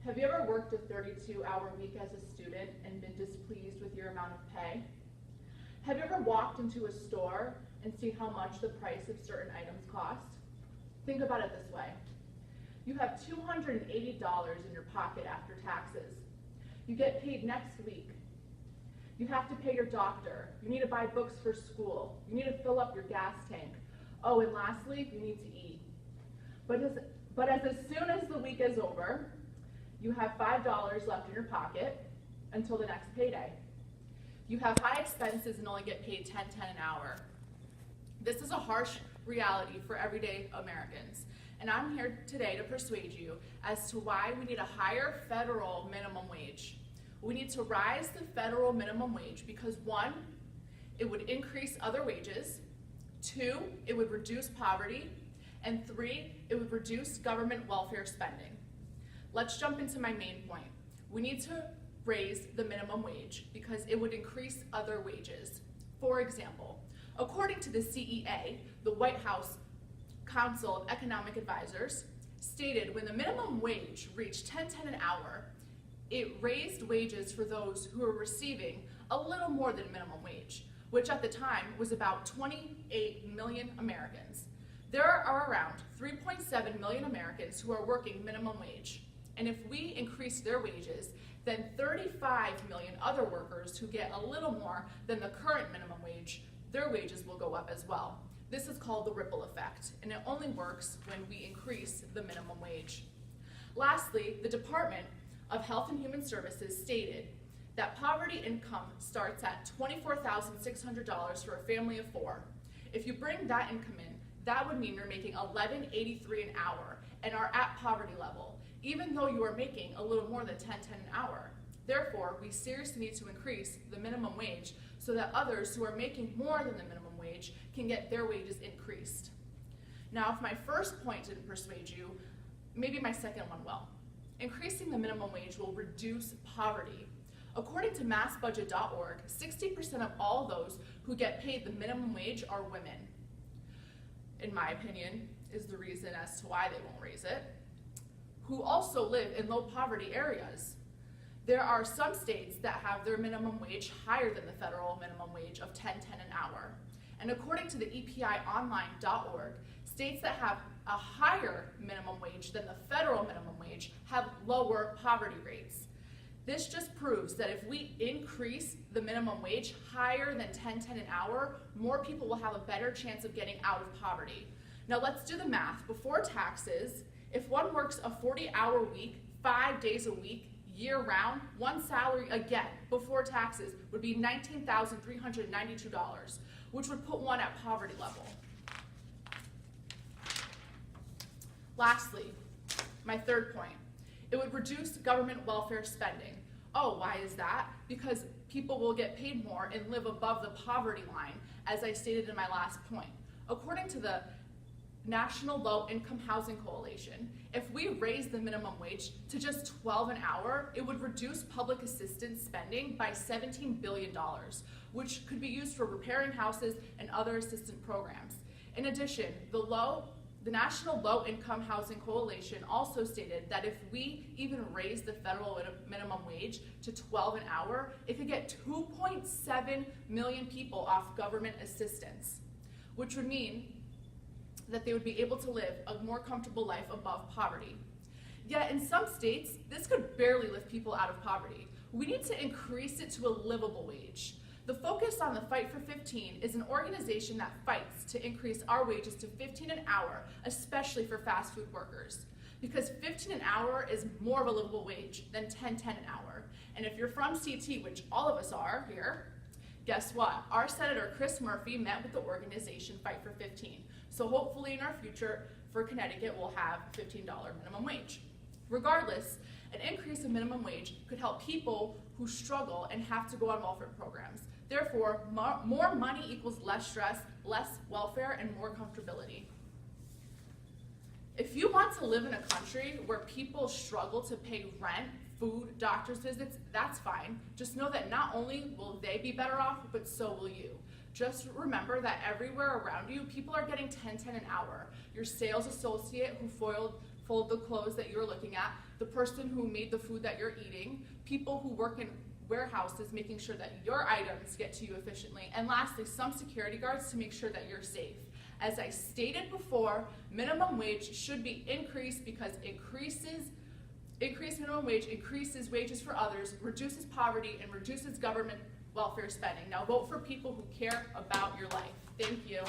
Have you ever worked a 32-hour week as a student and been displeased with your amount of pay? Have you ever walked into a store and seen how much the price of certain items cost? Think about it this way. You have $280 in your pocket after taxes. You get paid next week. You have to pay your doctor. You need to buy books for school. You need to fill up your gas tank. Oh, and lastly, you need to eat. But as soon as the week is over, you have $5 left in your pocket until the next payday. You have high expenses and only get paid $10.10 an hour. This is a harsh reality for everyday Americans, and I'm here today to persuade you as to why we need a higher federal minimum wage. We need to rise the federal minimum wage because 1, it would increase other wages, 2, it would reduce poverty, and 3, it would reduce government welfare spending. Let's jump into my main point. We need to raise the minimum wage because it would increase other wages. For example, according to the CEA, the White House Council of Economic Advisors, stated when the minimum wage reached $10.10 an hour, it raised wages for those who were receiving a little more than minimum wage, which at the time was about 28 million Americans. There are around 3.7 million Americans who are working minimum wage. And if we increase their wages, then 35 million other workers who get a little more than the current minimum wage, their wages will go up as well. This is called the ripple effect, and it only works when we increase the minimum wage. Lastly, the Department of Health and Human Services stated that poverty income starts at $24,600 for a family of 4. If you bring that income in, that would mean you're making $11.83 an hour and are at poverty level, even though you are making a little more than $10.10 an hour. Therefore, we seriously need to increase the minimum wage so that others who are making more than the minimum wage can get their wages increased. Now, if my first point didn't persuade you, maybe my second one will. Increasing the minimum wage will reduce poverty. According to massbudget.org, 60% of all those who get paid the minimum wage are women. In my opinion, is the reason as to why they won't raise it, who also live in low poverty areas. There are some states that have their minimum wage higher than the federal minimum wage of $10.10 an hour. And according to the EPIonline.org, states that have a higher minimum wage than the federal minimum wage have lower poverty rates. This just proves that if we increase the minimum wage higher than $10.10 an hour, more people will have a better chance of getting out of poverty. Now let's do the math. Before taxes, if one works a 40-hour week, 5 days a week, year-round, one salary again before taxes would be $19,392, which would put one at poverty level. Lastly, my third point, it would reduce government welfare spending. Oh, why is that? Because people will get paid more and live above the poverty line, as I stated in my last point. According to the National Low Income Housing Coalition, if we raise the minimum wage to just $12 an hour, it would reduce public assistance spending by $17 billion, which could be used for repairing houses and other assistance programs. In addition, the National Low Income Housing Coalition also stated that if we even raise the federal minimum wage to $12 an hour, it could get 2.7 million people off government assistance, which would mean that they would be able to live a more comfortable life above poverty. Yet in some states, this could barely lift people out of poverty. We need to increase it to a livable wage. The Focus on the Fight for 15 is an organization that fights to increase our wages to $15 an hour, especially for fast food workers. Because $15 an hour is more of a livable wage than $10.10 an hour. And if you're from CT, which all of us are here, guess what? Our Senator Chris Murphy met with the organization Fight for 15. So hopefully in our future for Connecticut, we'll have $15 minimum wage. Regardless, an increase in minimum wage could help people who struggle and have to go on welfare programs. Therefore, more money equals less stress, less welfare, and more comfortability. If you want to live in a country where people struggle to pay rent, food, doctor's visits, that's fine. Just know that not only will they be better off, but so will you. Just remember that everywhere around you, people are getting $10.10 an hour. Your sales associate who fold the clothes that you're looking at, the person who made the food that you're eating, people who work in warehouses making sure that your items get to you efficiently, and lastly, some security guards to make sure that you're safe. As I stated before, minimum wage should be increased because increased minimum wage increases wages for others, reduces poverty, and reduces government welfare spending. Now vote for people who care about your life. Thank you.